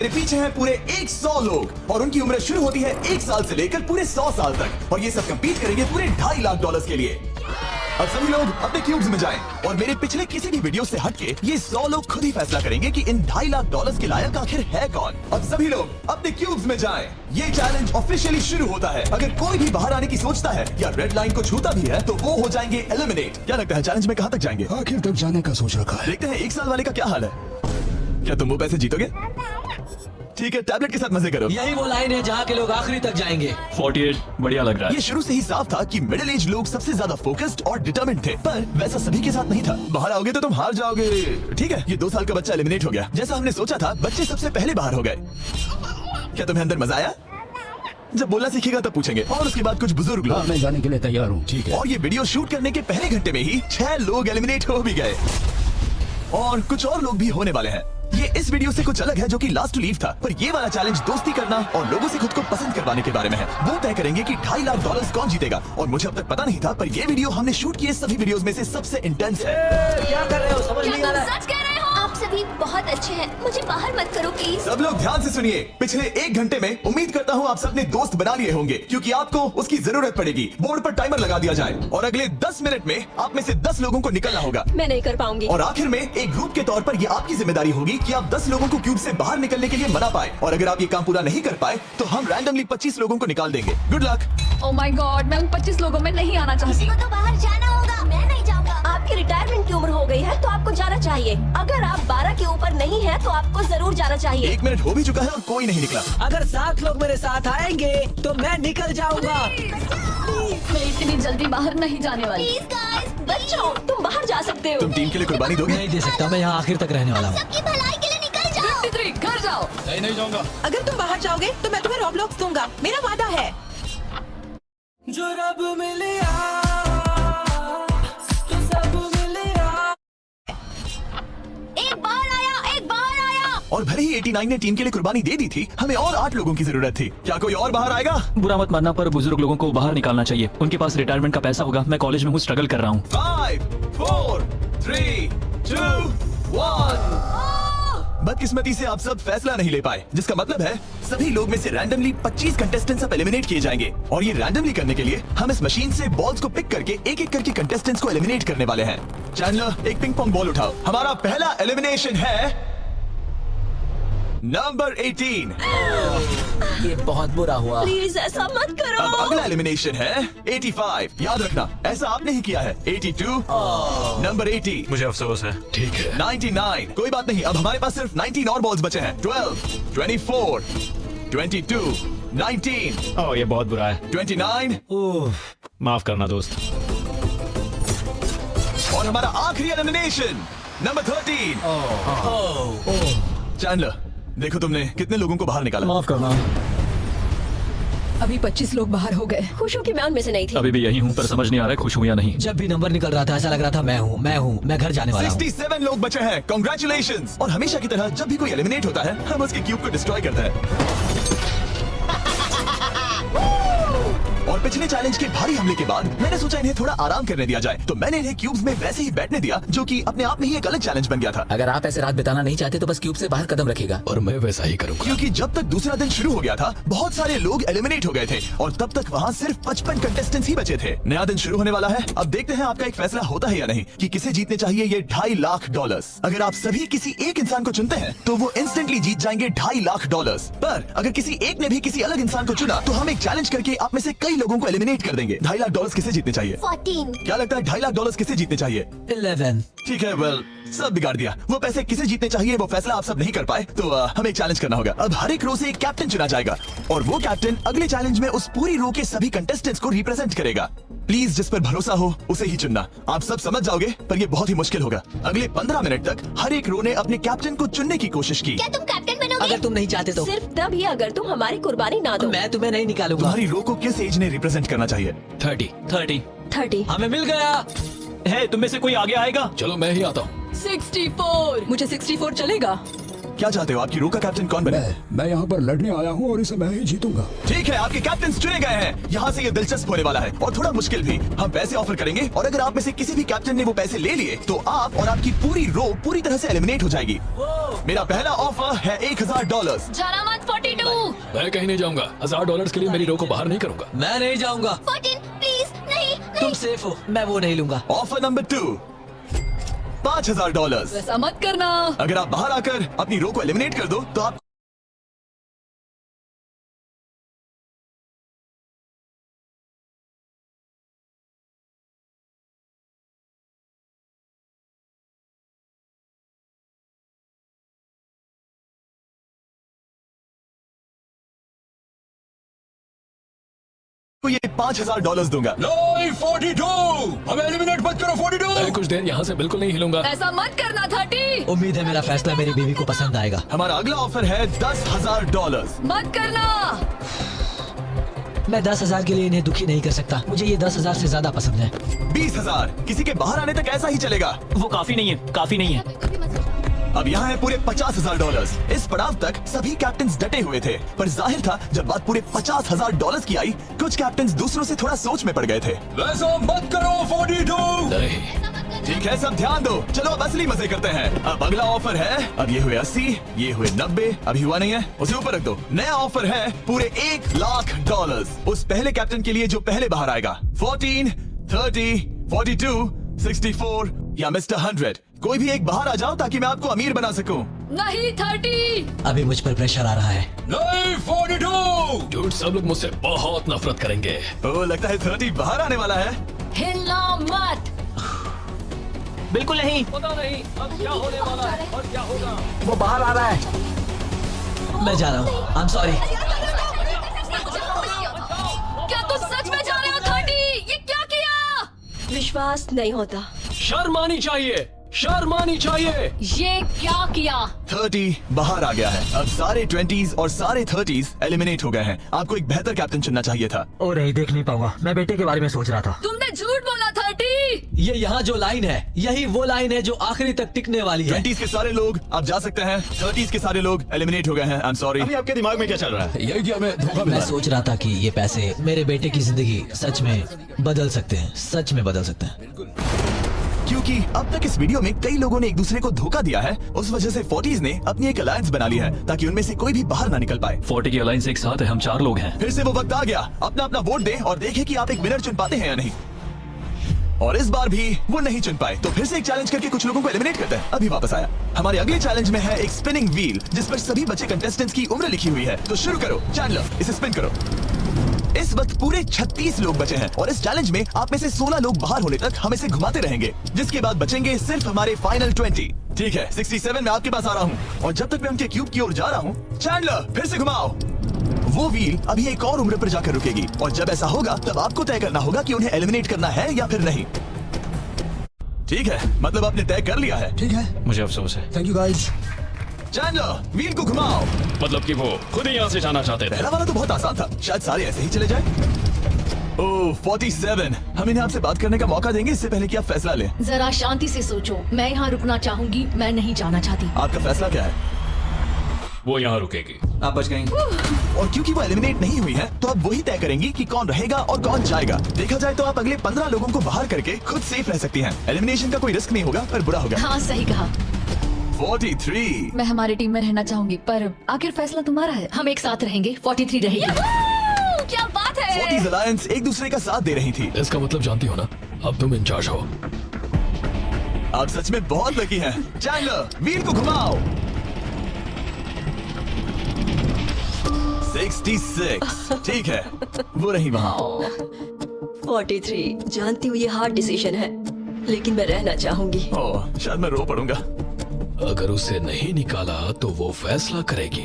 मेरे पीछे हैं पूरे 100 लोग और उनकी उम्र शुरू होती है 1 साल से लेकर पूरे 100 साल तक और ये सब कम्पीट करेंगे पूरे $2.5 लाख के लिए। अब सभी लोग अपने क्यूब्स में जाएं और मेरे पिछले किसी भी वीडियो से हटके ये 100 लोग खुद ही फैसला करेंगे कि इन $2.5 लाख के लायक आखिर है कौन। अब सभी लोग अपने क्यूब्स में जाएं। ये चैलेंज ऑफिशियली शुरू होता है। अगर कोई भी बाहर आने की सोचता है या रेड लाइन को छूता भी है तो वो हो जाएंगे एलिमिनेट। क्या लगता है चैलेंज में कहाँ तक जाएंगे? आखिर तक जाने का सोच रखा है। देखते हैं 1 साल वाले का क्या हाल है। क्या तुम वो पैसे जीतोगे? ठीक है, टैबलेट के साथ मजे करो। यही वो लाइन है जहाँ के लोग आखिरी तक जाएंगे। 48 बढ़िया लग रहा है। ये शुरू से ही साफ था कि मिडिल एज लोग सबसे ज्यादा फोकस्ड और डिटरमिन्ड थे, पर वैसा सभी के साथ नहीं था। बाहर आओगे तो तुम हार जाओगे। ठीक है, ये 2 साल का बच्चा एलिमिनेट हो गया। जैसा हमने सोचा था, बच्चे सबसे पहले बाहर हो गए। क्या तुम्हें अंदर मजा आया? जब बोलना सीखेगा तब पूछेंगे। और उसके बाद कुछ बुजुर्ग लोग। मैं जाने के लिए तैयार हूँ। ठीक है। और ये वीडियो शूट करने के पहले घंटे में ही 6 लोग एलिमिनेट हो भी गए और कुछ और लोग भी होने वाले हैं। ये इस वीडियो से कुछ अलग है जो कि लास्ट टू लीव था, पर ये वाला चैलेंज दोस्ती करना और लोगों से खुद को पसंद करवाने के बारे में है। वो तय करेंगे कि $2.5 लाख कौन जीतेगा और मुझे अब तक पता नहीं था, पर ये वीडियो हमने शूट किए सभी वीडियोस में से सबसे इंटेंस है। क्या कर रहे हो? समझ नहीं आ रहा। सच कह रहे हो? आप सभी बहुत अच्छे हैं, मुझे बाहर मत करो प्लीज। सब लोग ध्यान से सुनिए। पिछले 1 घंटे में उम्मीद करता हूँ आप सबने दोस्त बना लिए होंगे, क्योंकि आपको उसकी जरूरत पड़ेगी। बोर्ड पर टाइमर लगा दिया जाए और अगले 10 मिनट में आप में से 10 लोगों को निकलना होगा। मैं नहीं कर पाऊंगी। और आखिर में एक ग्रुप के तौर पर ये आपकी जिम्मेदारी होगी कि आप 10 लोगों को क्यूब से बाहर निकलने के लिए मना पाए। और अगर आप ये काम पूरा नहीं कर पाए तो हम रैंडमली 25 लोगों को निकाल देंगे। Good luck. Oh my God, मैं उन 25 लोगों में नहीं आना चाहती। किसी को तो बाहर जाना होगा। मैं नहीं जाऊंगा। आपकी रिटायरमेंट की उम्र हो गई है तो आपको जाना चाहिए। अगर आप 12 के ऊपर नहीं है तो आपको जरूर जाना चाहिए। 1 मिनट हो भी चुका है और कोई नहीं निकला। अगर 7 लोग मेरे साथ आएंगे तो मैं निकल जाऊंगा। मैं इतनी जल्दी बाहर नहीं जाने वाली। प्लीज गाइस, बच्चों तुम बाहर जा सकते हो। तुम टीम के लिए कुर्बानी दोगे? नहीं दे सकता, मैं यहाँ आखिर तक रहने वाला हूँ। सबकी भलाई के लिए निकल जाओ। 53, घर जाओ। नहीं जाऊंगा। अगर तुम बाहर जाओगे तो मैं तुम्हें रॉबलॉक्स दूंगा, मेरा वादा है। जो रब मिलिया तो सब मिलिया। एक बाहर आया, एक बाहर आया। और भले ही 89 ने टीम के लिए कुर्बानी दे दी थी, हमें और 8 लोगों की जरूरत थी। क्या कोई और बाहर आएगा? बुरा मत मानना, पर बुजुर्ग लोगों को बाहर निकालना चाहिए। उनके पास रिटायरमेंट का पैसा होगा। मैं कॉलेज में हूँ, स्ट्रगल कर रहा हूँ। 5 4 3 2 1। बदकिस्मती से आप सब फैसला नहीं ले पाए, जिसका मतलब है सभी लोग में से रैंडमली 25 कंटेस्टेंट्स अब एलिमिनेट किए जाएंगे। और ये रैंडमली करने के लिए हम इस मशीन से बॉल्स को पिक करके एक-एक करके कंटेस्टेंट्स को एलिमिनेट करने वाले हैं। चैंडलर, एक पिंग पोंग बॉल उठाओ। हमारा पहला एलिमिनेशन है नंबर 18। ये बहुत बुरा हुआ। प्लीज ऐसा मत करो। अब अगला एलिमिनेशन है 85। याद रखना, ऐसा आपने ही किया है। 82। नंबर 80। मुझे अफसोस है। ठीक है। 99। कोई बात नहीं, अब हमारे पास सिर्फ 19 और बॉल्स बचे हैं। 12 24 22 19 ओह, ये बहुत बुरा है। 29 माफ करना दोस्त। और हमारा आखिरी एलिमिनेशन नंबर 13। चैंडलर, देखो तुमने कितने लोगों को बाहर निकाला। माफ करना। अभी 25 लोग बाहर हो गए। खुश हूँ कि मैं उनमें से नहीं थी। अभी भी यही हूँ, पर समझ नहीं आ रहा है खुश हूँ या नहीं। जब भी नंबर निकल रहा था ऐसा लग रहा था मैं घर जाने वाला हूँ। 67 लोग बचे हैं। कांग्रेचुलेशंस। और हमेशा की तरह जब भी कोई एलिमिनेट होता है, हम उसके क्यूब को डिस्ट्रॉय करते हैं। और पिछले चैलेंज के भारी हमले के बाद मैंने सोचा इन्हें थोड़ा आराम करने दिया जाए, तो मैंने इन्हें क्यूब्स में वैसे ही बैठने दिया, जो कि अपने आप में ही एक अलग चैलेंज बन गया था। अगर आप ऐसे रात बिताना नहीं चाहते तो बस क्यूब से बाहर कदम रखेगा। और मैं वैसा ही करूँगा। क्योंकि जब तक दूसरा दिन शुरू हो गया था, बहुत सारे लोग एलिमिनेट हो गए थे और तब तक वहाँ सिर्फ 55 कंटेस्टेंट्स ही बचे थे। नया दिन शुरू होने वाला है। अब देखते हैं आपका एक फैसला होता है या नहीं कि किसे जीतने चाहिए ये $2.5 लाख। अगर आप सभी किसी एक इंसान को चुनते हैं तो वो इंस्टेंटली जीत जाएंगे $2.5 लाख। पर अगर किसी एक ने भी किसी अलग इंसान को चुना तो हम एक चैलेंज करके आप में से कई लोगों को एलिमिनेट कर देंगे। $2.5 लाख किसे जीतने चाहिए? 14। क्या लगता है $2.5 लाख किसे जीतने चाहिए? 11। ठीक है, वेल सब बिगाड़ दिया। वो पैसे किसे जीतने चाहिए वो फैसला आप सब नहीं कर पाए, तो हमें एक चैलेंज करना होगा। अब हर एक रो से एक कैप्टन चुना जाएगा और वो कैप्टन अगले चैलेंज में उस पूरी रो के सभी कंटेस्टेंट्स को रिप्रेजेंट करेगा। प्लीज जिस पर भरोसा हो उसे ही चुनना। आप सब समझ जाओगे, पर ये बहुत ही मुश्किल होगा। अगले 15 मिनट तक हर एक रो ने अपने कैप्टन को चुनने की कोशिश की। क्या तुम कैप्टन बनोगे? अगर तुम नहीं चाहते तो। सिर्फ तभी अगर तुम हमारी कुर्बानी ना दो। मैं तुम्हें नहीं निकालूंगा। तुम्हारी रो को किस एज ने रिप्रेजेंट करना चाहिए? 30। 30। हमें मिल गया है, तुम में से कोई आगे आएगा? चलो मैं ही आता हूँ। 64। मुझे 64 चलेगा। क्या चाहते हो, आपकी रो का कैप्टन कौन बने? मैं यहाँ पर लड़ने आया हूँ और इसे मैं ही जीतूंगा। ठीक है, आपके कैप्टन चुने गए हैं। यहाँ से ये दिलचस्प होने वाला है और थोड़ा मुश्किल भी। हम पैसे ऑफर करेंगे और अगर आप में से किसी भी कैप्टन ने वो पैसे ले लिए तो आप और आपकी पूरी रो पूरी तरह से एलिमिनेट हो जाएगी। मेरा पहला ऑफर है $1000। जाना मत 42। मैं कहीं नहीं जाऊंगा। $1000 के लिए मेरी रो को बाहर नहीं करूंगा। मैं नहीं जाऊंगा। 14 प्लीज नहीं तुम सेफ हो, मैं वो नहीं लूंगा। Offer number 2, $5000। ऐसा मत करना। अगर आप बाहर आकर अपनी रो को एलिमिनेट कर दो तो आप को ये $5000 दूंगा। नहीं 42, हमें एलिमिनेट मत करो 42। मैं कुछ देर यहाँ से बिल्कुल नहीं हिलूंगा। ऐसा मत करना 30। उम्मीद है मेरा फैसला मेरी बीवी को पसंद आएगा। हमारा अगला ऑफर है $10,000। मत करना। मैं 10,000 के लिए इन्हें दुखी नहीं कर सकता। मुझे ये 10,000 से ज्यादा पसंद है। 20,000। किसी के बाहर आने तक ऐसा ही चलेगा। वो काफी नहीं है, काफी नहीं है। अब यहाँ है पूरे $50,000। इस पड़ाव तक सभी कैप्टन्स डटे हुए थे, पर जाहिर था जब बात पूरे $50,000 की आई, कुछ कैप्टन्स दूसरों से थोड़ा सोच में पड़ गए थे। वैसा मत करो 42। नहीं। ठीक है, सब ध्यान दो। चलो अब असली मजे करते हैं। अब अगला ऑफर है, अब ये हुए 80, ये हुए 90, अभी हुआ नहीं है, उसे ऊपर रख दो। नया ऑफर है पूरे $1,00,000 उस पहले कैप्टन के लिए जो पहले बाहर आएगा। 14, 30, 42, 64 या मिस्टर 100, कोई भी एक बाहर आ जाओ ताकि मैं आपको अमीर बना सकूं। नहीं 30। अभी मुझ पर प्रेशर आ रहा है। नहीं 42। डूड, सब लोग मुझसे बहुत नफरत करेंगे। तो लगता है 30 बाहर आने वाला है। हिलना मत। बिल्कुल नहीं। पता नहीं अब क्या होने वाला है और क्या होगा। वो बाहर आ रहा है। मैं जा रहा हूँ। आई एम सॉरी। क्या तुम सच में जा रहे हो 30? ये क्या किया? विश्वास नहीं होता। शर्म आनी चाहिए, शर्म आनी चाहिए। ये क्या किया? 30 बाहर आ गया है। अब सारे 20s और सारे 30s एलिमिनेट हो गए हैं। आपको एक बेहतर कैप्टन चुनना चाहिए था। ओ नहीं, देख नहीं पाऊंगा। मैं बेटे के बारे में सोच रहा था। तुमने झूठ बोला 30। ये यहाँ जो लाइन है, यही वो लाइन है जो आखिरी तक टिकने वाली है। 20s के सारे लोग आप जा सकते हैं, 30s के सारे लोग एलिमिनेट हो गए हैं। आई एम सॉरी। अभी आपके दिमाग में क्या चल रहा है? यही कि हमें धोखा मैं मिला। सोच रहा था कि ये पैसे मेरे बेटे की जिंदगी सच में बदल सकते हैं, सच में बदल सकते हैं। क्योंकि अब तक इस वीडियो में कई लोगों ने एक दूसरे को धोखा दिया है, उस वजह से 40s ने अपनी एक अलायंस बना ली है ताकि उनमें से कोई भी बाहर ना निकल पाए। 40 की अलायंस एक साथ है, हम 4 लोग हैं। फिर से वो वक्त आ गया, अपना अपना वोट दें और देखें कि आप एक विनर चुन पाते हैं या नहीं। और इस बार भी वो नहीं चुन पाए, तो फिर से एक चैलेंज करके कुछ लोगों को एलिमिनेट करते हैं। अभी वापस आया। हमारे अगले चैलेंज में है एक स्पिनिंग व्हील जिस पर सभी बचे कंटेस्टेंट्स की उम्र लिखी हुई है। तो शुरू करो चैंडलर, इसे स्पिन करो। इस वक्त पूरे 36 लोग बचे हैं और इस चैलेंज में आप में से 16 लोग बाहर होने तक हम इसे घुमाते रहेंगे, जिसके बाद बचेंगे सिर्फ हमारे फाइनल 20। ठीक है, 67 में आपके पास आ रहा हूँ और जब तक मैं उनके क्यूब की ओर जा रहा हूँ, चैंडलर फिर से घुमाओ। वो व्हील अभी एक और उम्र पर जाकर रुकेगी और जब ऐसा होगा तब आपको तय करना होगा कि उन्हें एलिमिनेट करना है या फिर नहीं। ठीक है, मतलब आपने तय कर लिया है। ठीक है, मुझे अफसोस है। Thank you guys. Chandler wheel को घुमाओ। मतलब कि वो खुद ही यहाँ से जाना चाहते थे। पहला वाला तो बहुत आसान था, शायद सारे ऐसे ही चले जाए। ओह 47, हम इन्हें आपसे बात करने का मौका देंगे इससे पहले कि आप फैसला लें। जरा शांति से सोचो। मैं यहाँ रुकना चाहूंगी, मैं नहीं जाना चाहती। आपका फैसला क्या है? वो यहाँ रुकेगी। आप बच गई। और क्योंकि वो एलिमिनेट नहीं हुई है तो अब वही तय करेंगी कि कौन रहेगा और कौन जाएगा। देखा जाए तो आप अगले 15 लोगों को बाहर करके खुद सेफ रह सकती हैं। एलिमिनेशन का कोई रिस्क नहीं होगा पर बुरा होगा। हाँ सही कहा। 43। मैं हमारी टीम में रहना चाहूंगी, पर आखिर फैसला तुम्हारा है। हम एक साथ रहेंगे। 43 रहेगी। क्या बात है? 40s अलायंस एक दूसरे का साथ दे रही थी। इसका मतलब जानती हो ना, अब तुम इंचार्ज हो। आप सच में बहुत लकी हैं। चैंडलर व्हील को घुमाओ। 66, ठीक है, वो रही वहाँ। 43, जानती हूँ ये हार्ड डिसीजन है, लेकिन मैं रहना चाहूंगी। ओह, शायद मैं रो पड़ूंगा। अगर उसे नहीं निकाला तो वो फैसला करेगी।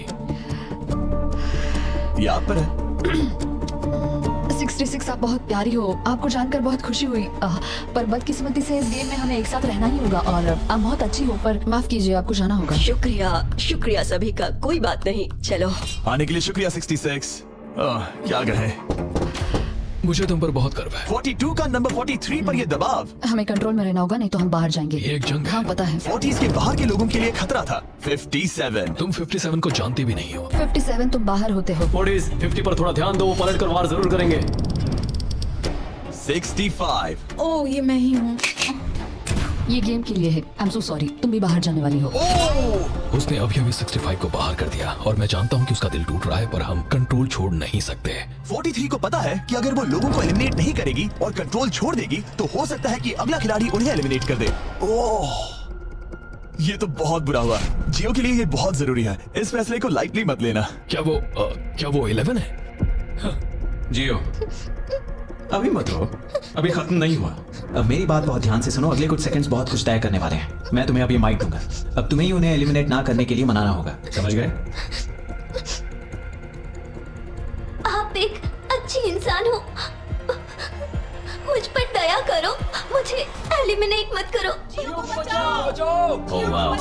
ये आप पर है। 66 आप बहुत प्यारी हो, आपको जानकर बहुत खुशी हुई। पर बदकिस्मती से इस गेम में हमें एक साथ रहना ही होगा और आप बहुत अच्छी हो, पर माफ कीजिए, आपको जाना होगा। शुक्रिया, शुक्रिया सभी का, कोई बात नहीं। चलो आने के लिए शुक्रिया 66। क्या कहे, मुझे तुम पर बहुत गर्व है। 42 का नंबर 43 पर ये दबाव। हमें कंट्रोल में रहना होगा, नहीं तो हम बाहर जाएंगे। ये एक जंग है। हाँ पता है। 40s के बाहर के लोगों के लिए खतरा था। 57। तुम 57 को जानते भी नहीं हो। 57 तुम बाहर होते हो। 50 पर थोड़ा ध्यान दो, वो पलट कर वार जरूर करेंगे। 65। ओ ये मैं ही हूँ। ये गेम के लिए है। आई एम सो सॉरी, तुम भी बाहर जाने वाली हो। उसने अभी अभी 65 को बाहर कर दिया और मैं जानता हूँ कि उसका दिल टूट रहा है, पर हम कंट्रोल छोड़ नहीं सकते। 43 को पता है कि अगर वो लोगों को एलिमिनेट नहीं करेगी और कंट्रोल छोड़ देगी तो हो सकता है कि अगला खिलाड़ी उन्हें एलिमिनेट कर दे। ओह, ये तो बहुत बुरा हुआ। जियो के लिए ये बहुत जरूरी है। इस फैसले को लाइटली मत लेना। क्या वो 11 है? जियो अभी मत रो, अभी खत्म नहीं हुआ। अब मेरी बात बहुत ध्यान से सुनो, अगले कुछ सेकंड्स बहुत कुछ तय करने वाले हैं। मैं तुम्हें अब ये माइक दूंगा, अब तुम्हें ही उन्हें एलिमिनेट ना करने के लिए मनाना होगा, समझ गए? आप एक अच्छी इंसान हो, मुझ पर दया करो, मुझे एलिमिनेट मत करो। ओह वाह।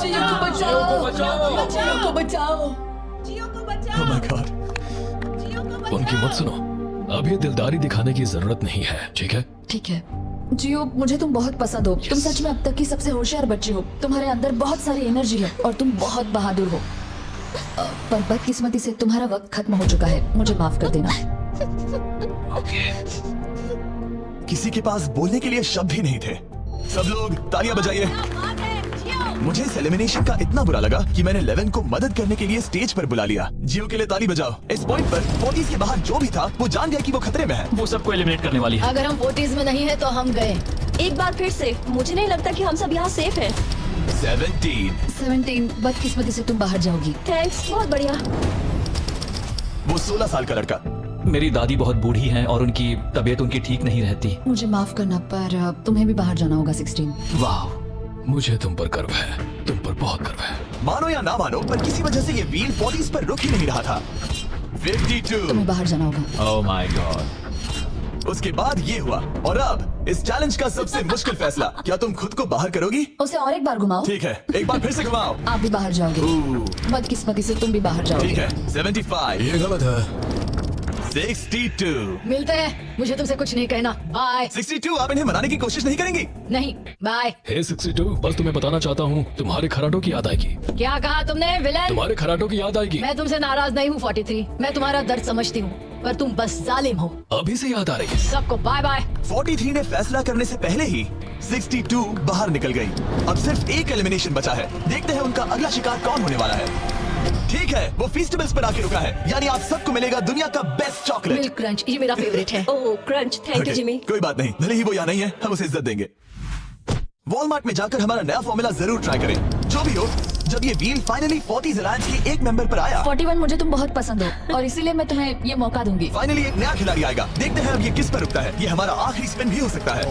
Oh my God। उनकी मत सुनो, अभी दिलदारी दिखाने की जरूरत नहीं है, ठीक है? ठीक है जियो, मुझे तुम बहुत पसंद हो। तुम सच में अब तक की सबसे होशियार बच्ची हो। तुम्हारे अंदर बहुत सारी एनर्जी है और तुम बहुत बहादुर हो। पर बदकिस्मती से तुम्हारा वक्त खत्म हो चुका है, मुझे माफ कर देना। किसी के पास बोलने के लिए शब्द ही नहीं थे। सब लोग तालियां बजाइए। मुझे इस एलिमिनेशन का इतना बुरा लगा कि मैंने 11 को मदद करने के लिए स्टेज पर बुला लिया। जियो के लिए ताली बजाओ। इस पॉइंट पर 40s के बाहर जो भी था वो जान गया कि वो खतरे में है। वो सबको एलिमिनेट करने वाली है। अगर हम 40s में नहीं है तो हम गए। एक बार फिर से, मुझे नहीं लगता कि हम सब यहाँ सेफ हैं। 17। बदकिस्मती से तुम बाहर जाओगी। थैंक्स, बहुत बढ़िया। वो 16 साल का लड़का। मेरी दादी बहुत बूढ़ी हैं और उनकी तबीयत उनकी ठीक नहीं रहती। मुझे माफ करना, पर तुम्हें भी बाहर जाना होगा। 16। वाह, मुझे तुम पर गर्व है, तुम पर बहुत गर्व है। मानो या ना मानो, पर किसी वजह से ये व्हील 40s पर रुक ही नहीं रहा था। 52। तुम्हें बाहर जाना होगा। ओह माय गॉड। उसके बाद ये हुआ और अब इस चैलेंज का सबसे मुश्किल फैसला, क्या तुम खुद को बाहर करोगी? उसे और एक बार घुमाओ। ठीक है, एक बार फिर से घुमाओ। आप भी बाहर जाओगे। बदकिस्मती से तुम भी बाहर जाओगे। ठीक है। 75। ये गलत है। 62। मिलते हैं, मुझे तुमसे कुछ नहीं कहना। बाय। 62। आप इन्हें मनाने की कोशिश नहीं करेंगी? नहीं, बाय। हे 62, बस तुम्हें बताना चाहता हूँ, तुम्हारे खराटों की याद आएगी। क्या कहा तुमने विलन? तुम्हारे खराटों की याद आएगी। मैं तुमसे नाराज नहीं हूँ 43। मैं तुम्हारा दर्द समझती हूँ, पर तुम बस जालिम हो। अभी से याद आ रही है। सबको बाय बाय। 43 ने फैसला करने से पहले ही 62 बाहर निकल गई। अब सिर्फ एक एलिमिनेशन बचा है। देखते हैं उनका अगला शिकार कौन होने वाला है। ठीक है, वो फीस्टेबल्स पर आके रुका है, यानी आप सबको मिलेगा दुनिया का बेस्ट चॉकलेट। मिल्क क्रंच, ये मेरा फेवरेट है। ओह क्रंच, थैंक यू जिमी। कोई बात नहीं, भले ही वो यहाँ नहीं है, हम उसे इज्जत देंगे। वॉलमार्ट में जाकर हमारा नया फॉर्मूला जरूर ट्राई करें। जो भी हो, जब ये व्हील फाइनली 40s अलायंस के एक मेंबर पर आया। 41, मुझे तुम बहुत पसंद हो और इसीलिए मैं तुम्हें ये मौका दूंगी। फाइनली एक नया खिलाड़ी आएगा। देखते हैं अब ये किस पर रुकता है। ये हमारा आखिरी स्पिन भी हो सकता है।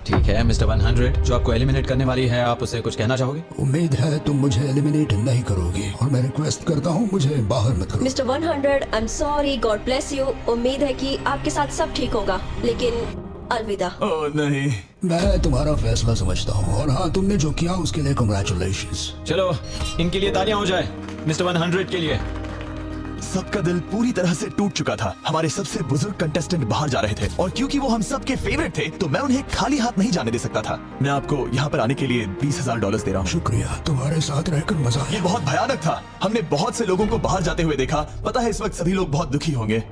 ठीक है मिस्टर 100, जो आपको एलिमिनेट करने वाली है, आप उसे कुछ कहना चाहोगे? उम्मीद है तुम मुझे एलिमिनेट नहीं करोगे और मैं रिक्वेस्ट करता हूँ मुझे बाहर मत करो। Mister 100, I am sorry, God bless you. उम्मीद है कि आपके साथ सब ठीक होगा, लेकिन अलविदा। ओह नहीं। मैं तुम्हारा फैसला समझता हूँ और हाँ, तुमने जो किया उसके लिए कांग्रेचुलेशंस। चलो इनके लिए तालियां हो जाए, मिस्टर 100 के लिए। सबका दिल पूरी तरह से टूट चुका था। हमारे सबसे बुजुर्ग कंटेस्टेंट बाहर जा रहे थे और क्योंकि वो हम सबके फेवरेट थे तो मैं उन्हें खाली हाथ नहीं जाने दे सकता था। मैं आपको यहाँ पर आने के लिए $20,000 दे रहा हूँ। शुक्रिया, तुम्हारे साथ रहकर मजा आया। ये बहुत भयानक था। हमने बहुत से लोगों को बाहर जाते हुए देखा। पता है इस वक्त सभी लोग बहुत दुखी होंगे,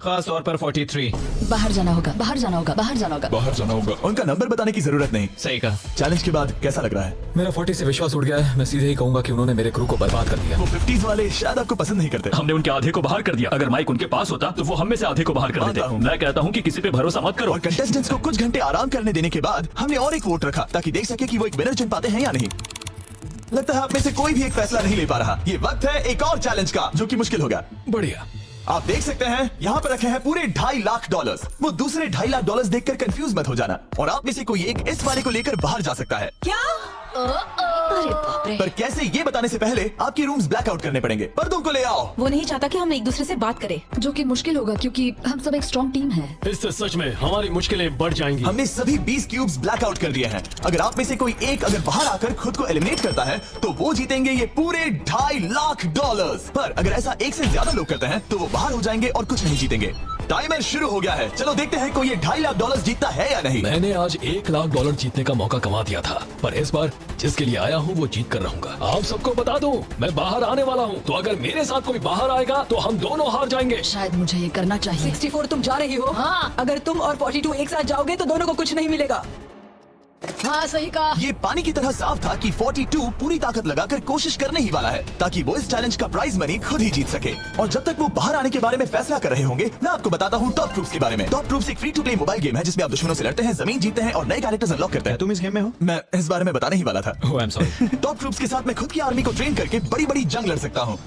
खास तौर पर 43। बाहर जाना होगा, बाहर जाना होगा, बाहर जाना होगा। बाहर जाना होगा। उनका नंबर बताने की जरूरत नहीं। सही कहा। चैलेंज के बाद कैसा लग रहा है? मेरा 40 से विश्वास उठ गया है। मैं सीधे ही कहूंगा कि उन्होंने मेरे क्रू को बर्बाद कर दिया। वो 50s वाले शायद आपको पसंद नहीं करते। हमने उनके आधे को बाहर कर दिया। अगर माइक उनके पास होता तो वो हम में से आधे को बाहर कर मानता देते। हूँ। मैं कहता हूँ कि किसी पे भरोसा मत करो। और कंटेस्टेंट्स को कुछ घंटे आराम करने देने के बाद हमने और एक वोट रखा ताकि देख सके कि वो एक विनर चुन पाते हैं या नहीं। लगता है आप में से कोई भी एक फैसला नहीं ले पा रहा। ये वक्त है एक और चैलेंज का, जो कि मुश्किल होगा। बढ़िया। आप देख सकते हैं यहाँ पर रखे हैं पूरे $2.5 लाख। वो दूसरे $2.5 लाख देखकर कंफ्यूज मत हो जाना और आप में से कोई एक इस वाले को लेकर बाहर जा सकता है। क्या? अरे बाप रे। पर कैसे, ये बताने से पहले आपके रूम्स ब्लैकआउट करने पड़ेंगे। पर्दों को ले आओ। वो नहीं चाहता कि हम एक दूसरे से बात करें। जो कि मुश्किल होगा क्योंकि हम सब एक स्ट्रॉन्ग टीम है। इससे सच में हमारी मुश्किलें बढ़ जाएंगी। हमने सभी 20 क्यूब्स ब्लैकआउट कर दिए हैं। अगर आप में से कोई एक अगर बाहर आकर खुद को एलिमिनेट करता है तो वो जीतेंगे ये पूरे $2.5 लाख। पर अगर ऐसा एक से ज्यादा लोग करते हैं तो वो बाहर हो जाएंगे और कुछ नहीं जीतेंगे। टाइमर शुरू हो गया है। चलो देखते हैं कोई ये $2.5 लाख जीतता है या नहीं। मैंने आज $1 लाख जीतने का मौका कमा दिया था, पर इस बार जिसके लिए आया हूँ वो जीत कर रहूंगा। आप सबको बता दूं, मैं बाहर आने वाला हूँ, तो अगर मेरे साथ कोई बाहर आएगा तो हम दोनों हार जाएंगे। शायद मुझे ये करना चाहिए। 64 तुम जा रही हो? हाँ। अगर तुम और 42 एक साथ जाओगे तो दोनों को कुछ नहीं मिलेगा। हाँ सही कहा। ये पानी की तरह साफ था कि 42 पूरी ताकत लगाकर कोशिश करने ही वाला है ताकि वो इस चैलेंज का प्राइज मनी खुद ही जीत सके। और जब तक वो बाहर आने के बारे में फैसला कर रहे होंगे, मैं आपको बताता हूँ टॉप ट्रूप्स के बारे में। टॉप ट्रूप्स एक free to play mobile game है जिसमें आप दुश्मनों से लड़ते हैं, जमीन जीतते हैं और नए कैरेक्टर्स अनलॉक करते हैं। तुम इस गेम में हो? मैं इस बारे में बताने ही वाला था। Oh I am sorry. Top troops के साथ मैं खुद की आर्मी को ट्रेन करके बड़ी बड़ी जंग लड़ सकता हूँ।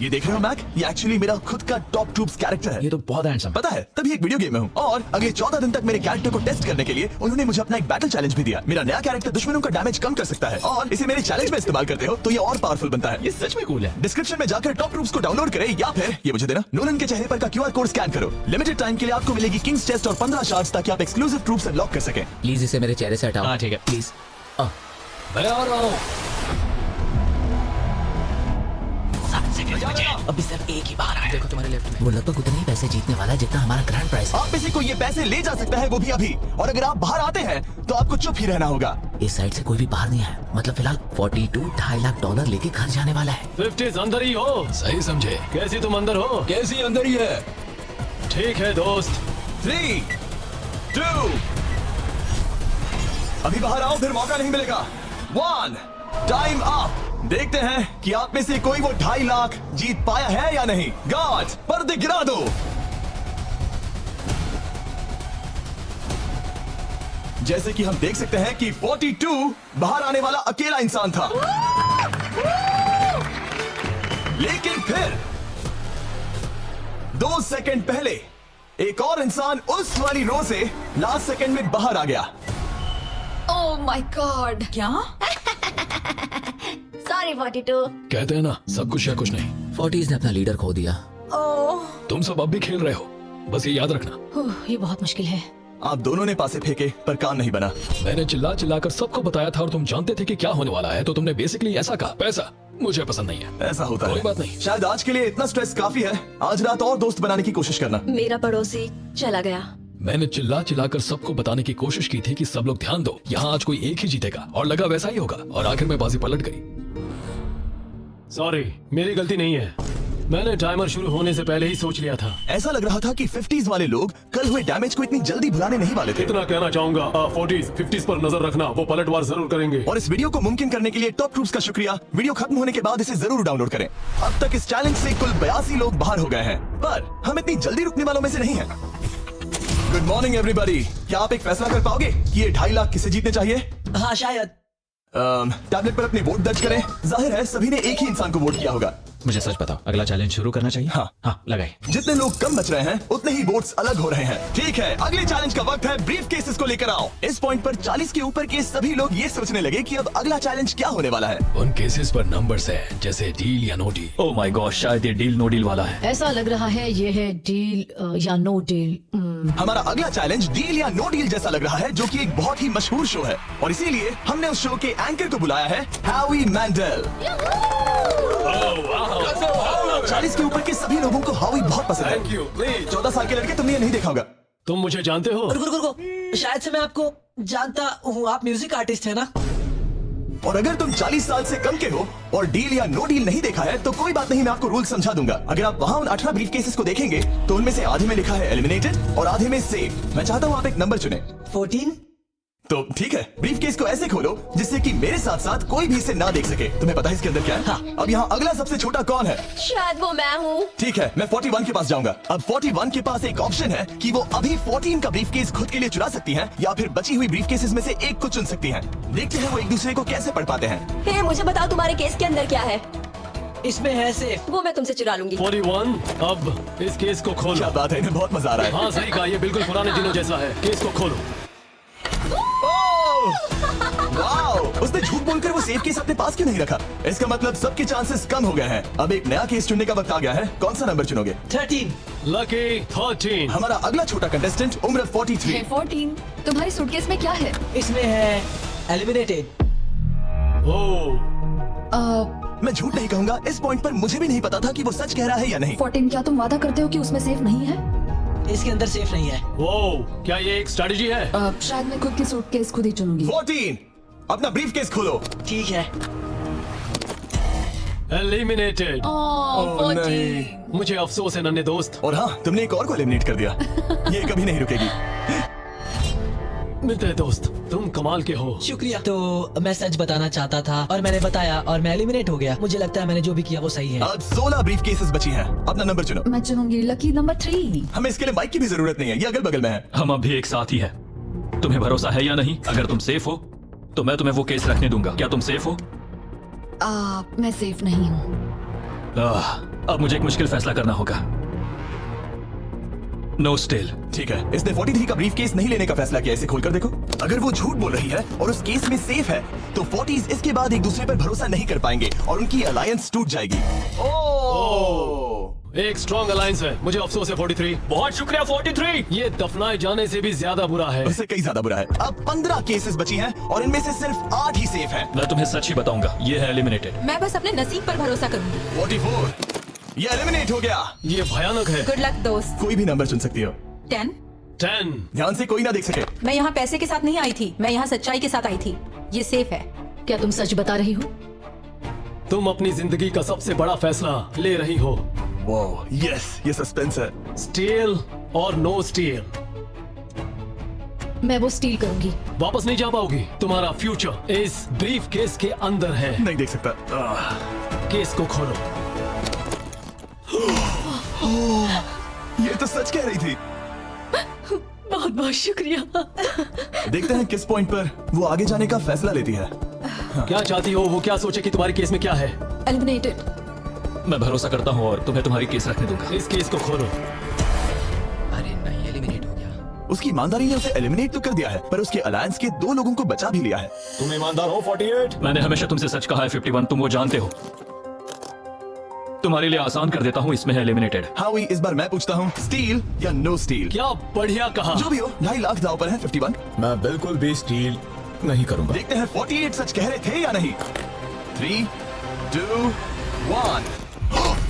ये देख रहे हो मैक, ये एक्चुअली मेरा खुद का टॉप ट्रूप्स कैरेक्टर है। ये तो बहुत हैंडसम। पता है, तभी एक वीडियो गेम में हूँ और अगले 14 दिन तक मेरे कैरेक्टर को टेस्ट करने के लिए उन्होंने मुझे अपना एक बैटल चैलेंज भी दिया। मेरा नया कैरेक्टर दुश्मनों का डैमेज कम कर सकता है और इसे मेरे चैलेंज में इस्तेमाल करते हो तो ये और पावरफुल बनता है। ये सच में कूल है। डिस्क्रिप्शन में जाकर टॉप ट्रूप्स को डाउनलोड करें या फिर ये मुझे देना, नोलन के चेहरे पर का QR कोड स्कैन करो। लिमिटेड टाइम के लिए आपको मिलेगी किंग्स चेस्ट और 15 शार्ड्स ताकि आप एक्सक्लूसिव ट्रूप्स अनलॉक कर सकें। प्लीज इसे मेरे चेहरे से हटाओ। हाँ ठीक है। प्लीज। मैं आ रहा हूँ। अभी सिर्फ एक ही बाहर आया। देखो तुम्हारे लेफ्ट में। वो लगभग उतने ही पैसे जीतने वाला है जितना हमारा ग्रैंड प्राइस है। आप में से कोई ये पैसे ले जा सकता है, वो भी अभी। और अगर आप बाहर आते हैं तो आपको चुप ही रहना होगा। इस साइड से कोई भी बाहर नहीं आया। मतलब फिलहाल 42 $2.5 लाख लेके घर जाने वाला है। 50 अंदर ही हो। सही समझे। कैसी तुम अंदर हो? कैसी अंदर ही है। ठीक है दोस्त। 3, 2, अभी बाहर आओ, फिर मौका नहीं मिलेगा। 1, टाइम अप। देखते हैं कि आप में से कोई वो $2.5 लाख जीत पाया है या नहीं। गार्ड्स, पर्दे गिरा दो। जैसे कि हम देख सकते हैं कि 42 बाहर आने वाला अकेला इंसान था, लेकिन फिर 2 सेकंड पहले एक और इंसान उस वाली रो से लास्ट सेकंड में बाहर आ गया। ओह माय गॉड। क्या? सॉरी 42। कहते हैं ना, सब कुछ या कुछ नहीं। 40s ने अपना लीडर खो दिया। ओह, तुम सब अब भी खेल रहे हो, बस ये याद रखना। ये बहुत मुश्किल है। आप दोनों ने पासे फेंके पर काम नहीं बना। मैंने चिल्ला चिल्लाकर सबको बताया था और तुम जानते थे कि क्या होने वाला है, तो तुमने बेसिकली ऐसा कहा, पैसा मुझे पसंद नहीं है। ऐसा होता कोई है। बात नहीं। शायद आज के लिए इतना स्ट्रेस काफी है। आज रात और दोस्त बनाने की कोशिश करना। मेरा पड़ोसी चला गया। मैंने चिल्ला चिल्लाकर सबको बताने की कोशिश की थी कि सब लोग ध्यान दो, यहाँ आज कोई एक ही जीतेगा, और लगा वैसा ही होगा, और आखिर में बाजी पलट गई। सॉरी, मेरी गलती नहीं है। मैंने टाइमर शुरू होने से पहले ही सोच लिया था। ऐसा लग रहा था कि 50s वाले लोग कल हुए डैमेज को इतनी जल्दी भुलाने नहीं वाले थे। इतना कहना चाहूंगा, 40s 50s पर नजर रखना, वो पलटवार जरूर करेंगे। और इस वीडियो को मुमकिन करने के लिए टॉप ट्रूप्स का शुक्रिया। वीडियो खत्म होने के बाद इसे जरूर डाउनलोड करें। अब तक इस चैलेंज से कुल 82 लोग बाहर हो गए हैं, पर हम इतनी जल्दी रुकने वालों में से नहीं हैं। Good morning everybody. क्या आप एक फैसला कर पाओगे कि ये 2.5 लाख किसे जीतने चाहिए? हाँ शायद। टैबलेट पर अपने वोट दर्ज करें। जाहिर है सभी ने एक ही इंसान को वोट किया होगा। मुझे सच बताओ, अगला चैलेंज शुरू करना चाहिए? हाँ। हाँ लगाए। जितने लोग कम बच रहे हैं उतने ही वोट्स अलग हो रहे हैं। ठीक है, अगले चैलेंज का वक्त है। ब्रीफ केसेस को लेकर आओ। इस पॉइंट पर 40 के ऊपर के सभी लोग ये सोचने लगे कि अब अगला चैलेंज क्या होने वाला है। उन केसेस पर नंबर्स हैं, जैसे डील या no deal. Oh my God, शायद ये डील नो डील वाला है। ऐसा लग रहा है ये है डील या नो डील। हमारा अगला चैलेंज डील या नो डील जैसा लग रहा है, जो कि एक बहुत ही मशहूर शो है और इसीलिए हमने उस शो के एंकर को बुलाया है, हावी मैंडल। 40 के ऊपर के सभी लोगों को हावी बहुत पसंद है। Thank you. प्लीज 14 साल के लड़के तुमने ये नहीं देखा होगा। तुम मुझे जानते हो? रुको रुको रुको, शायद से मैं आपको जानता हूँ। आप म्यूजिक आर्टिस्ट है ना? और अगर तुम 40 साल से कम के हो और डील या नो डील नहीं देखा है तो कोई बात नहीं, मैं आपको रूल समझा दूंगा। अगर आप वहाँ उन 18 ब्रीफ केसेस को देखेंगे तो उनमें से आधे में लिखा है एलिमिनेटेड और आधे में सेफ। मैं चाहता हूँ आप एक नंबर चुने। 14। तो ठीक है, ब्रीफ केस को ऐसे खोलो जिससे कि मेरे साथ साथ कोई भी इसे ना देख सके। तुम्हें पता है इसके अंदर क्या है? हाँ। अब यहाँ अगला सबसे छोटा कौन है? शायद वो मैं हूँ। ठीक है, मैं 41 के पास जाऊंगा। अब 41 के पास एक ऑप्शन है कि वो अभी 14 का ब्रीफ केस खुद के लिए चुरा सकती हैं या फिर बची हुई ब्रीफ केसेस में से एक को चुन सकती हैं। देखते हैं वो एक दूसरे को कैसे पढ़ पाते हैं। हे, मुझे बताओ तुम्हारे केस के अंदर क्या है? इसमें है सेफ। वो मैं तुमसे चुरा लूंगी। 41। अब इस केस को खोलो। क्या बात है, इन्हें बहुत मजा आ रहा है। हाँ सही कहा, ये बिल्कुल पुराने दिनों जैसा है। केस को खोलो। वाओ, उसने झूठ बोलकर वो सेफ केस अपने पास क्यों नहीं रखा? इसका मतलब सबके चांसेस कम हो गए हैं। अब एक नया केस चुनने का वक्त आ गया है। कौन सा नंबर चुनोगे? 13। लकी 13। हमारा अगला छोटा कंटेस्टेंट उम्र 43। 14। तुम्हारी सूटकेस में क्या है? इसमें है एलिमिनेटेड। ओह, मैं झूठ नहीं कहूंगा, इस पॉइंट पर मुझे भी नहीं पता था कि वो सच कह रहा है या नहीं। 14, क्या तुम वादा करते हो कि उसमें सेफ नहीं है? इसके अंदर सेफ नहीं है। वो क्या ये एक स्ट्रेटजी है? शायद मैं खुद की सूटकेस खुद ही चुनूंगी। 14 अपना ब्रीफकेस खोलो। ठीक है। एलिमिनेटेड। नहीं। मुझे अफसोस है नन्हे दोस्त। और हाँ, तुमने एक और को एलिमिनेट कर दिया। ये कभी नहीं रुकेगी। मिलते हैं दोस्त, तुम कमाल के हो। शुक्रिया। तो मैं सच बताना चाहता था और मैंने बताया और मैं एलिमिनेट हो गया। मुझे लगता है मैंने जो भी किया वो सही है। अब 16 ब्रीफकेसेस बची हैं। अपना नंबर चुनो। मैं चुनूंगी लकी नंबर 3। हमें इसके लिए माइक की भी जरूरत नहीं है, ये अगल बगल में है। हम अब भी एक साथ ही हैं। तुम्हें भरोसा है या नहीं? अगर तुम सेफ हो तो मैं तुम्हें वो केस रखने दूंगा। क्या तुम सेफ हो? मैं सेफ नहीं हूँ। अब मुझे एक मुश्किल फैसला करना होगा। Know still. ठीक है, इसने 43 का ब्रीफकेस नहीं लेने का फैसला किया। इसे खोलकर देखो। अगर वो झूठ बोल रही है और उस केस में सेफ है तो 40s इसके बाद एक दूसरे पर भरोसा नहीं कर पाएंगे और उनकी अलायंस टूट जाएगी। एक स्ट्रॉन्ग अलायंस है। मुझे अफसोस है 43। बहुत शुक्रिया 43। ये दफनाए जाने से भी ज्यादा बुरा है। उससे कई ज्यादा बुरा है। अब 15 केसेस बची हैं और इनमें से सिर्फ 8 ही सेफ हैं। मैं तुम्हें सच ही बताऊंगा, ये है एलिमिनेटेड। मैं बस अपने नसीब पर भरोसा करूंगी। 44 ये एलिमिनेट हो गया। ये भयानक है। गुड लक दोस्त। कोई भी नंबर चुन सकती हो। 10। 10। ध्यान से कोई ना देख सके। मैं यहाँ पैसे के साथ नहीं आई थी, मैं यहाँ सच्चाई के साथ आई थी। ये सेफ है। क्या तुम सच बता रही हो? तुम अपनी जिंदगी का सबसे बड़ा फैसला ले रही हो। वो यस, ये सस्पेंस है। स्टील और नो स्टील। मैं वो स्टील करूंगी। वापस नहीं जा पाओगी। तुम्हारा फ्यूचर इस ब्रीफ केस के अंदर है। नहीं देख सकता। केस को खोलो। ये तो सच कह रही थी। बहुत बहुत शुक्रिया। देखते हैं किस पॉइंट पर वो आगे जाने का फैसला लेती है। क्या चाहती हो? वो क्या सोचे कि तुम्हारे केस में क्या है? एलिमिनेटेड। मैं भरोसा करता हूँ और तुम्हें तुम्हारी केस रखने दूंगा। इस केस को खोलो। अरे नहीं, एलिमिनेट हो गया। उसकी ईमानदारी ने उसे एलिमिनेट तो कर दिया है, पर उसके अलायंस के 2 लोगों को बचा भी लिया है। तुम ईमानदार हो 48। मैंने हमेशा तुमसे सच कहा है 51, तुम वो जानते हो। तुम्हारे लिए आसान कर देता हूँ, इसमें है एलिमिनेटेड। हावी, इस बार मैं पूछता हूँ, स्टील या नो स्टील? क्या बढ़िया कहा। जो भी हो, 2.5 लाख दांव पर है। 51। मैं बिल्कुल भी स्टील नहीं करूंगा। देखते हैं 48 सच कह रहे थे या नहीं। 3, 2, 1।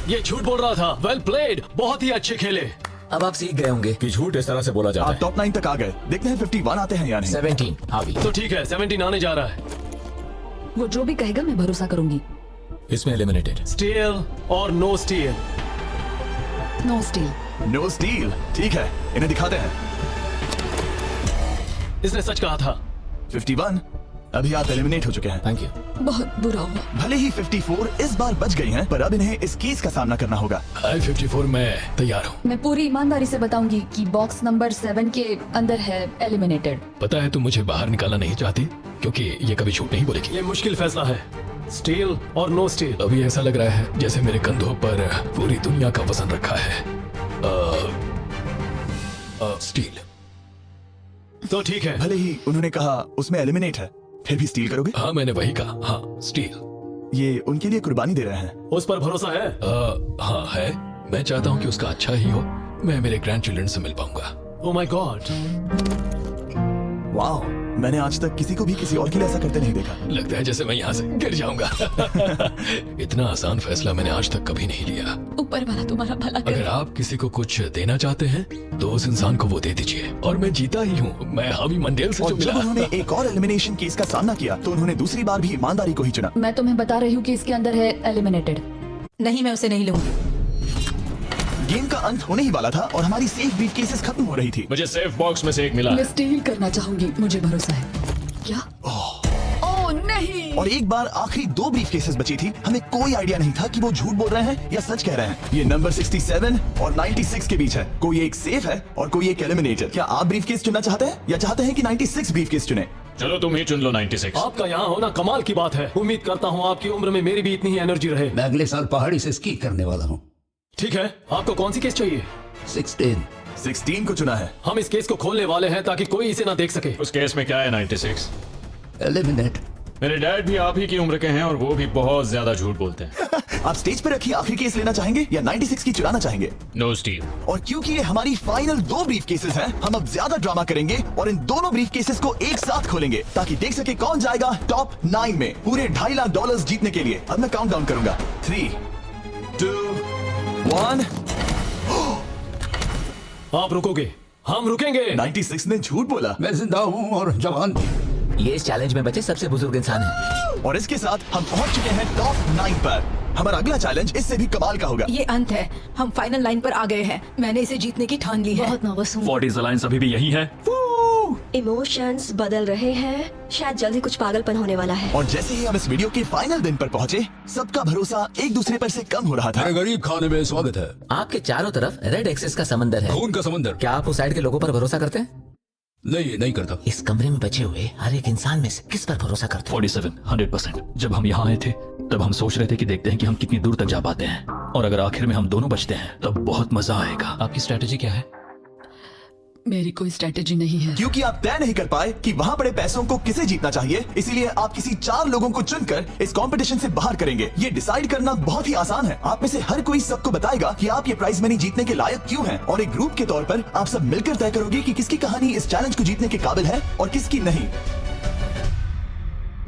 ये झूठ बोल रहा था। Well played. बहुत ही अच्छे खेले। अब आप सीख गए होंगे कि झूठ इस तरह से बोला जाता आप है। टॉप 9 तक आ गए। देखते हैं 51 आते हैं या नहीं। 17 हावी। तो ठीक है, 17 आने जा रहा है। वो जो भी कहेगा मैं भरोसा करूंगी। इसमें एलिमिनेटेड। स्टील और no steal. No steal. No steal. ठीक है, इन्हें दिखाते हैं। इसने सच कहा था। 51 अभी आप एलिमिनेट हो चुके हैं। Thank you. बहुत बुरा हुआ। भले ही 54 इस बार बच गई हैं, पर अब इन्हें इस केस का सामना करना होगा। हाय 54, मैं तैयार हूँ। मैं पूरी ईमानदारी से बताऊंगी कि बॉक्स नंबर 7 के अंदर है एलिमिनेटेड। पता है तुम मुझे बाहर निकालना नहीं चाहती क्योंकि ये कभी झूठ नहीं बोलेगी। ये मुश्किल फैसला है। स्टील और नो स्टील। अभी ऐसा लग रहा है जैसे मेरे कंधों पर पूरी दुनिया का वजन रखा है। स्टील। तो ठीक है। भले ही उन्होंने कहा उसमें एलिमिनेट है, फिर भी स्टील करोगे? हाँ मैंने वही कहा। हाँ स्टील। ये उनके लिए कुर्बानी दे रहे हैं। उस पर भरोसा है? हाँ है। मैं चाहता हूँ कि उसका अच्छा ही हो। मैं मेरे ग्रैंड चिल्ड्रन से मिल पाऊंगा। ओह माय गॉड। वाह, मैंने आज तक किसी को भी किसी और के लिए ऐसा करते नहीं देखा। लगता है जैसे मैं यहाँ से गिर जाऊंगा। इतना आसान फैसला मैंने आज तक कभी नहीं लिया। ऊपर वाला तुम्हारा भला करे। अगर आप किसी को कुछ देना चाहते हैं तो उस इंसान को वो दे दीजिए। और मैं जीता ही हूँ। मैं हावी मंडेल से और जो जब मिला। उन्होंने एक और एलिमिनेशन केस का सामना किया तो उन्होंने दूसरी बार भी ईमानदारी को ही चुना। मैं तुम्हें बता रही हूँ कि इसके अंदर है एलिमिनेटेड। नहीं, मैं उसे नहीं लूंगी। गेम का अंत होने ही वाला था और हमारी सेफ ब्रीफकेसेस खत्म हो रही थी। मुझे सेफ बॉक्स में से एक मिला। मैं स्टील करना चाहूंगी, मुझे भरोसा है। क्या? ओह नहीं। और एक बार आखिरी 2 ब्रीफकेसेस बची थी। हमें कोई आइडिया नहीं था कि वो झूठ बोल रहे हैं या सच कह रहे हैं। ये नंबर 67 और 96 के बीच है। कोई एक सेफ है और कोई एक एलिमिनेटेड। क्या आप ब्रीफकेस चुनना चाहते हैं या चाहते हैं कि 96 ब्रीफकेस चुने? चलो तुम ही चुन लो 96। आपका यहाँ होना कमाल की बात है। उम्मीद करता हूँ आपकी उम्र में मेरी भी इतनी ही एनर्जी रहे। मैं अगले साल पहाड़ी से स्की करने वाला हूँ। ठीक है, आपको कौन सी केस चाहिए? 16 को चुना है। हम इस केस को खोलने वाले हैं ताकि कोई इसे ना देख सके। उस केस में क्या है 96? एलिमिनेट। मेरे डैड भी आप ही की उम्र के हैं और वो भी बहुत ज्यादा झूठ बोलते हैं। आप स्टेज पर रखिए आखिरी केस लेना चाहेंगे या 96 की चुराना चाहेंगे? No steal. और क्योंकि ये हमारी फाइनल 2 ब्रीफकेसेस हैं, हम अब ज्यादा ड्रामा करेंगे और इन दोनों ब्रीफकेसेस को एक साथ खोलेंगे ताकि देख सके कौन जाएगा टॉप 9 में पूरे $2.5 लाख जीतने के लिए। अब मैं काउंटडाउन करूंगा। 3, 2, 1। आप रुकोगे, हम रुकेंगे। 96 ने झूठ बोला। मैं जिंदा हूँ और जवान भी। ये इस चैलेंज में बचे सबसे बुजुर्ग इंसान है। और इसके साथ हम पहुंच चुके हैं टॉप 9 पर। हमारा अगला चैलेंज इससे भी कमाल का होगा। ये अंत है, हम फाइनल लाइन पर आ गए हैं। मैंने इसे जीतने की ठान ली है। बहुत नर्वस हूँ। 40s अलायंस अभी भी यही है। इमोशंस बदल रहे हैं, शायद जल्दी कुछ पागलपन होने वाला है। और जैसे ही हम इस वीडियो के फाइनल दिन पर पहुंचे, सबका भरोसा एक दूसरे पर से कम हो रहा था। मेरे गरीब खाने में स्वागत है। आपके चारों तरफ रेड एक्सेस का समंदर है। खून का समंदर। क्या आप उस साइड के लोगों पर भरोसा करते हैं? नहीं करता। इस कमरे में बचे हुए हर एक इंसान में से किस पर भरोसा करते हैं? 47 100%। जब हम यहाँ आए थे तब हम सोच रहे थे कि देखते हैं कि हम कितनी दूर तक जा पाते हैं, और अगर आखिर में हम दोनों बचते हैं तब बहुत मजा आएगा। आपकी स्ट्रेटेजी क्या है? मेरी कोई स्ट्रेटेजी नहीं है। क्योंकि आप तय नहीं कर पाए कि वहाँ पड़े पैसों को किसे जीतना चाहिए, इसीलिए आप किसी 4 लोगों को चुनकर इस कंपटीशन से बाहर करेंगे। ये डिसाइड करना बहुत ही आसान है। आप में से हर कोई सबको बताएगा कि आप ये प्राइज मनी जीतने के लायक क्यों हैं, और एक ग्रुप के तौर पर आप सब मिलकर तय करोगे कि किसकी कहानी इस चैलेंज को जीतने के काबिल है और किसकी नहीं।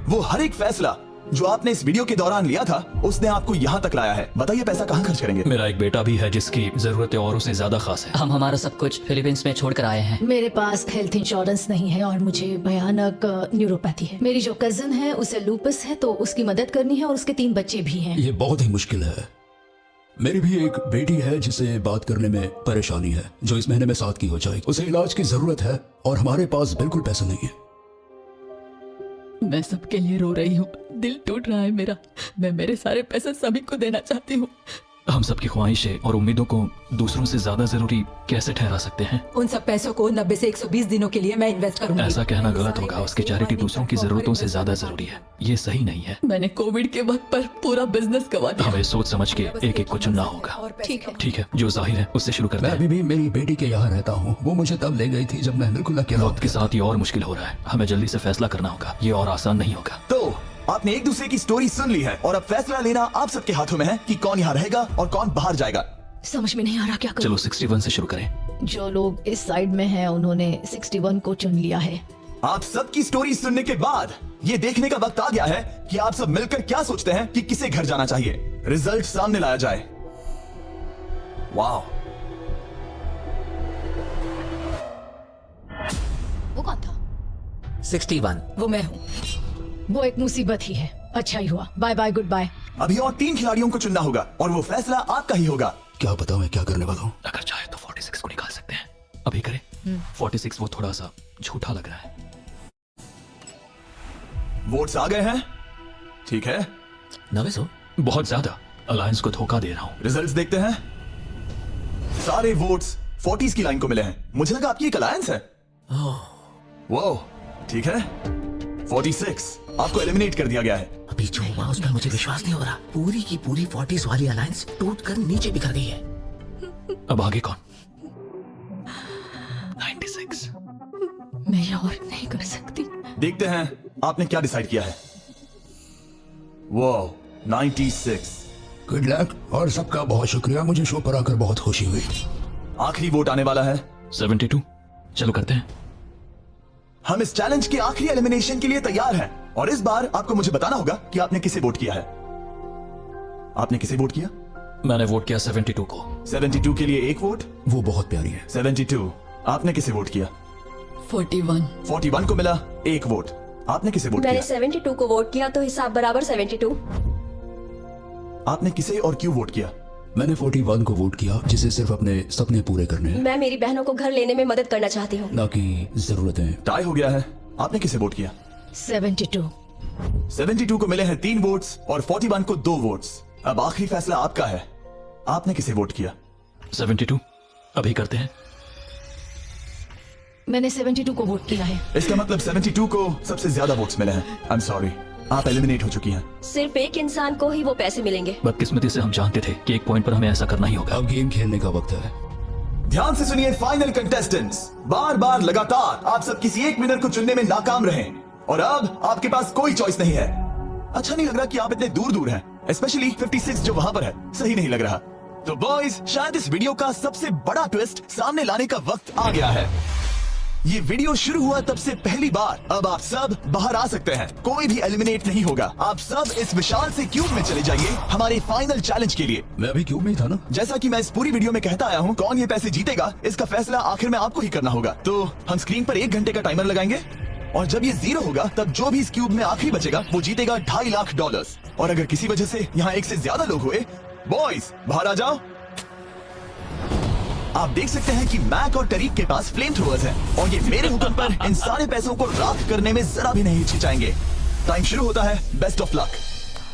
वो हर एक फैसला जो आपने इस वीडियो के दौरान लिया था, उसने आपको यहाँ तक लाया है। बताइए पैसा कहाँ खर्च करेंगे? मेरा एक बेटा भी है जिसकी जरूरतें और उससे ज्यादा खास है। हम हमारा सब कुछ फिलीपींस में छोड़कर आए हैं। मेरे पास हेल्थ इंश्योरेंस नहीं है और मुझे भयानक न्यूरोपैथी है। मेरी जो कजिन है उसे लूपस है, तो उसकी मदद करनी है, और उसके 3 बच्चे भी हैं। ये बहुत ही मुश्किल है। मेरी भी एक बेटी है जिसे बात करने में परेशानी है, जो इस महीने में 7 की हो जाएगी। उसे इलाज की जरूरत है और हमारे पास बिल्कुल पैसा नहीं है। मैं सबके लिए रो रही हूँ, दिल टूट रहा है मेरा। मैं मेरे सारे पैसे सभी को देना चाहती हूँ। हम सबकी ख्वाहिशें और उम्मीदों को दूसरों से ज्यादा जरूरी कैसे ठहरा सकते हैं? उन सब पैसों को 90 से 120 दिनों के लिए मैं इन्वेस्ट करूंगी। ऐसा कहना गलत होगा। उसकी चैरिटी दूसरों की जरूरतों से ज्यादा जरूरी है। ये सही नहीं है। मैंने कोविड के वक्त पर पूरा बिजनेस गवा दिया। हमें सोच समझ के एक एक को चुनना होगा। ठीक है, जो जाहिर है उससे शुरू करते मैं हैं। अभी भी मेरी बेटी के यहाँ रहता हूँ। वो मुझे तब ले गई थी जब मैं बिल्कुल अकेला वक्त के साथ ये और मुश्किल हो रहा है। हमें जल्दी से फैसला करना होगा। ये और आसान नहीं होगा। तो आपने एक दूसरे की स्टोरी सुन ली है और अब फैसला लेना आप सबके हाथों में है कि कौन यहाँ रहेगा और कौन बाहर जाएगा। समझ में नहीं आ रहा क्या करूं। चलो 61 से शुरू करें। जो लोग इस साइड में हैं उन्होंने 61 को चुन लिया है। आप सबकी स्टोरी सुनने के बाद ये देखने का वक्त आ गया है कि आप सब मिलकर क्या सोचते हैं कि किसे घर जाना चाहिए। रिजल्ट सामने लाया जाए। वाह, वो कौन था? 61। वो मैं हूँ। वो एक मुसीबत ही है। अच्छा ही हुआ। Bye bye, goodbye. अभी और 3 खिलाड़ियों को चुनना होगा और वो फैसला आपका ही होगा। क्या पता मैं क्या करने वाला हूँ। अगर चाहे तो 46 को निकाल सकते हैं। अभी करें। 46 वो थोड़ा सा झूठा लग रहा है। वोट्स आ गए हैं। ठीक है, 900। बहुत ज्यादा। अलायंस को धोखा दे रहा हूँ। रिजल्ट्स देखते हैं। सारे वोट्स 40s की लाइन को मिले हैं। मुझे लगा आपकी एक अलायंस है। वो ठीक है, 46 आपको एलिमिनेट कर दिया गया है। अभी जो हुआ उस पर मुझे विश्वास नहीं हो रहा। पूरी की पूरी 40s वाली अलायंस टूटकर नीचे बिखर गई है। अब आगे कौन? 96। मैं ये और नहीं कर सकती। देखते हैं आपने क्या डिसाइड किया है। वो 96। गुड लक और सबका बहुत शुक्रिया। मुझे शो पर आकर बहुत खुशी हुई। आखिरी वोट आने वाला है। 72। चलो करते हैं। हम इस चैलेंज के आखिरी एलिमिनेशन के लिए तैयार हैं और इस बार आपको मुझे बताना होगा कि आपने किसे वोट किया है। आपने किसे वोट किया? मैंने वोट किया 72 को। 72 के लिए एक वोट। वो बहुत प्यारी है। 72। आपने किसे वोट किया? 41। 41 को मिला एक वोट। आपने किसे वोट मैंने किया? 72 को वोट किया, तो हिसाब बराबर 72। आपने किसे और क्यों वोट किया? मैंने 41 को वोट किया, जिसे सिर्फ अपने सपने पूरे करने हैं, मैं मेरी बहनों को घर लेने में मदद करना चाहती हूँ। ना कि जरूरतें। टाई हो गया है। आपने किसे वोट किया? 72। 72 को मिले हैं 3 वोट्स और 41 को 2 वोट्स। अब आखिरी फैसला आपका है। आपने किसे वोट किया? 72। अभी करते हैं। मैंने 72 को वोट किया है। इसका मतलब 72 को सबसे ज्यादा वोट्स मिले हैं। आई एम सॉरी, आप एलिमिनेट हो चुकी हैं। सिर्फ एक इंसान को ही वो पैसे मिलेंगे। बदकिस्मती से हम जानते थे कि एक पॉइंट पर हमें ऐसा करना ही होगा। अब गेम खेलने का वक्त है। ध्यान से सुनिए फाइनल कंटेस्टेंट्स। बार बार लगातार आप सब किसी एक विनर को चुनने में नाकाम रहे और अब आपके पास कोई चॉइस नहीं है। अच्छा नहीं लग रहा कि आप इतने दूर दूर हैं, स्पेशली 56 जो वहां पर है। सही नहीं लग रहा। तो बॉयज, शायद इस वीडियो का सबसे बड़ा ट्विस्ट सामने लाने का वक्त आ गया है। ये वीडियो शुरू हुआ तब से पहली बार। अब आप सब बाहर आ सकते हैं, कोई भी एलिमिनेट नहीं होगा। आप सब इस विशाल से क्यूब में चले जाइए हमारे फाइनल चैलेंज के लिए। मैं अभी क्यूब में ही था ना। जैसा कि मैं इस पूरी वीडियो में कहता आया हूँ, कौन ये पैसे जीतेगा इसका फैसला आखिर में आपको ही करना होगा। तो हम स्क्रीन पर 1 घंटे का टाइमर लगाएंगे और जब ये 0 होगा तब जो भी इस क्यूब में आखिरी बचेगा वो जीतेगा $2.5 लाख। और अगर किसी वजह से यहाँ 1 से ज्यादा लोग हुए, बॉयज बाहर आ जाओ। आप देख सकते हैं कि मैक और टरीक के पास फ्लेम थ्रोअर्स हैं और ये मेरे हुक्म पर इन सारे पैसों को राख करने में जरा भी नहीं हिचकिचाएंगे। टाइम शुरू होता है, बेस्ट ऑफ लक।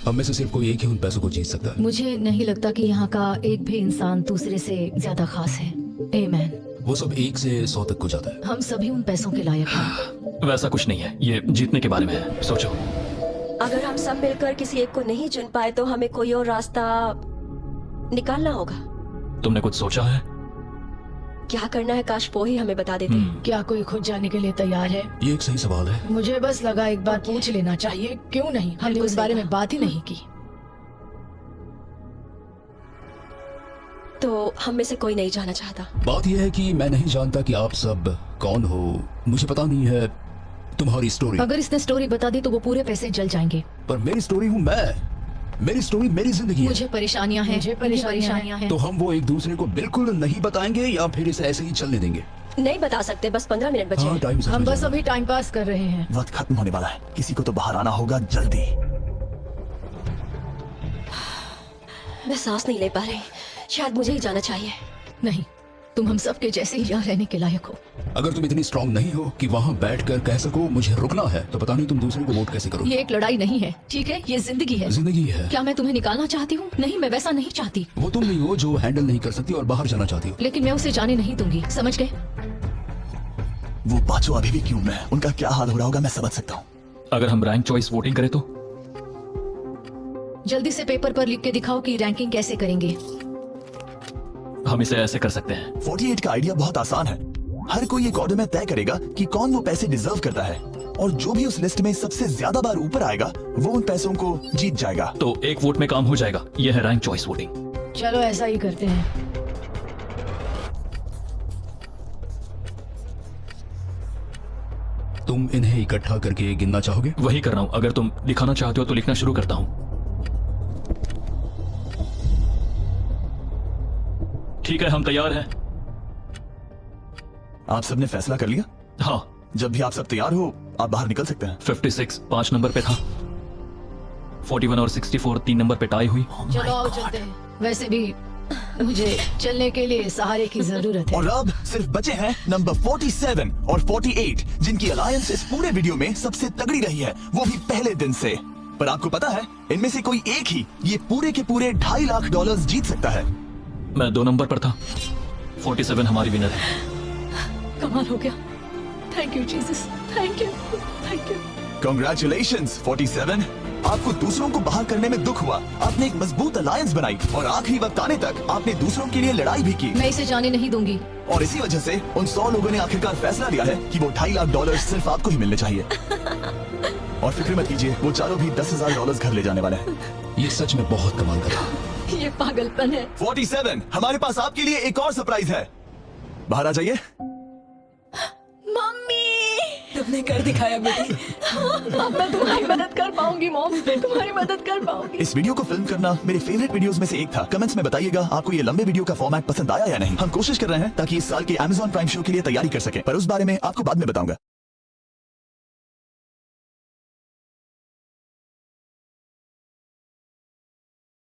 अब में से सिर्फ कोई एक ही उन पैसों को जीत सकता है। मुझे नहीं लगता कि यहाँ का एक भी इंसान दूसरे से ज्यादा खास है। आमीन। वो सब 1 से 100 तक को जाता है। हम सभी उन पैसों के लायक हैं। वैसा कुछ नहीं है, ये जीतने के बारे में है। सोचो, अगर हम सब मिलकर किसी एक को नहीं चुन पाए तो हमें कोई और रास्ता निकालना होगा। तुमने कुछ सोचा है? क्या करना है, काश वो ही हमें बता देते। क्या कोई खुद जाने के लिए तैयार है? ये एक सही सवाल है। मुझे बस लगा एक बार पूछ लेना चाहिए। क्यों नहीं, हमने उस बारे में बात ही नहीं की। तो हम में से कोई नहीं जाना चाहता। बात यह है कि मैं नहीं जानता कि आप सब कौन हो। मुझे पता नहीं है तुम्हारी स्टोरी। अगर इसने स्टोरी बता दी तो वो पूरे पैसे जल जाएंगे। पर मेरी स्टोरी हूँ मैं। मेरी स्टोरी मेरी जिंदगी है। मुझे परेशानियां हैं। मुझे परेशानियां हैं। तो हम वो एक दूसरे को बिल्कुल नहीं बताएंगे या फिर इसे ऐसे ही चलने देंगे? नहीं बता सकते, बस 15 मिनट बचे हाँ, हैं। टाइम से हम हो बस जाएगा। अभी टाइम पास कर रहे हैं। वक्त खत्म होने वाला है, किसी को तो बाहर आना होगा जल्दी। मैं सांस नहीं ले पा रही, शायद मुझे ही जाना चाहिए। नहीं, तुम हम सब के जैसे ही यहाँ रहने के लायक हो। अगर तुम इतनी स्ट्रांग नहीं हो कि वहाँ बैठकर कह सको मुझे रुकना है, तो पता नहीं तुम दूसरे को वोट कैसे करोगे। ये एक लड़ाई नहीं है, ठीक है? ये जिंदगी है। जिंदगी है। क्या मैं तुम्हें निकालना चाहती हूँ? नहीं, मैं वैसा नहीं चाहती। वो तुम नहीं हो जो हैंडल नहीं कर सकती और बाहर जाना चाहती हो। लेकिन मैं उसे जाने नहीं दूंगी, समझ गए? वो पांचों अभी भी क्यूब में है, उनका क्या हाल हो रहा होगा मैं समझ सकता हूँ। अगर हम रैंक चॉइस वोटिंग करें तो? जल्दी से पेपर पर लिख के दिखाओ कि रैंकिंग कैसे करेंगे। हम इसे ऐसे कर सकते हैं। 48 का आइडिया बहुत आसान है। हर कोई एक ऑर्डर में तय करेगा कि कौन वो पैसे डिजर्व करता है और जो भी उस लिस्ट में सबसे ज्यादा बार ऊपर आएगा वो उन पैसों को जीत जाएगा। तो एक वोट में काम हो जाएगा। यह है रैंक चॉइस वोटिंग। चलो ऐसा ही करते हैं। तुम इन्हें इकट्ठा करके गिनना चाहोगे? वही कर रहा हूँ। अगर तुम दिखाना चाहते हो तो लिखना शुरू करता हूँ। ठीक है, हम तैयार हैं। आप सबने फैसला कर लिया? हाँ। जब भी आप सब तैयार हो आप बाहर निकल सकते हैं। 56 5 नंबर पे था। 41 और 64 3 नंबर पे टाई हुई। चलो आओ चलते हैं। वैसे भी मुझे चलने के लिए सहारे की जरूरत है। और अब सिर्फ बचे हैं नंबर 47 और 48 जिनकी अलायंस इस पूरे वीडियो में सबसे तगड़ी रही है, वो भी पहले दिन से। पर आपको पता है इनमें से कोई एक ही ये पूरे के पूरे $2.5 लाख जीत सकता है। मैं 2 नंबर पर था। 47 हमारी विनर है। कमाल हो गया। Thank you Jesus, thank you, thank you. Congratulations 47। आपको दूसरों को बाहर करने में दुख हुआ, आपने एक मजबूत अलायंस बनाई और आखिरी वक्त आने तक आपने दूसरों के लिए लड़ाई भी की। मैं इसे जाने नहीं दूंगी। और इसी वजह से उन 100 लोगों ने आखिरकार फैसला लिया है कि वो $2.5 लाख सिर्फ आपको ही मिलने चाहिए। और फिक्र मत कीजिए, वो चारों भी $10,000 घर ले जाने वाले हैं। ये सच में बहुत कमाल का था। ये पागलपन है। 47 हमारे पास आपके लिए एक और सरप्राइज है। बाहर आ जाइए। मम्मी, तुमने कर दिखाया बेटी। अब मैं तुम्हारी मदद कर पाऊंगी मॉम, तुम्हारी मदद कर पाऊंगी। इस वीडियो को फिल्म करना मेरे फेवरेट वीडियोस में से एक था। कमेंट्स में बताइएगा आपको ये लंबे वीडियो का फॉर्मेट पसंद आया या नहीं। हम कोशिश कर रहे हैं ताकि इस साल के Amazon प्राइम शो के लिए तैयारी कर सके, पर उस बारे में आपको बाद में बताऊंगा।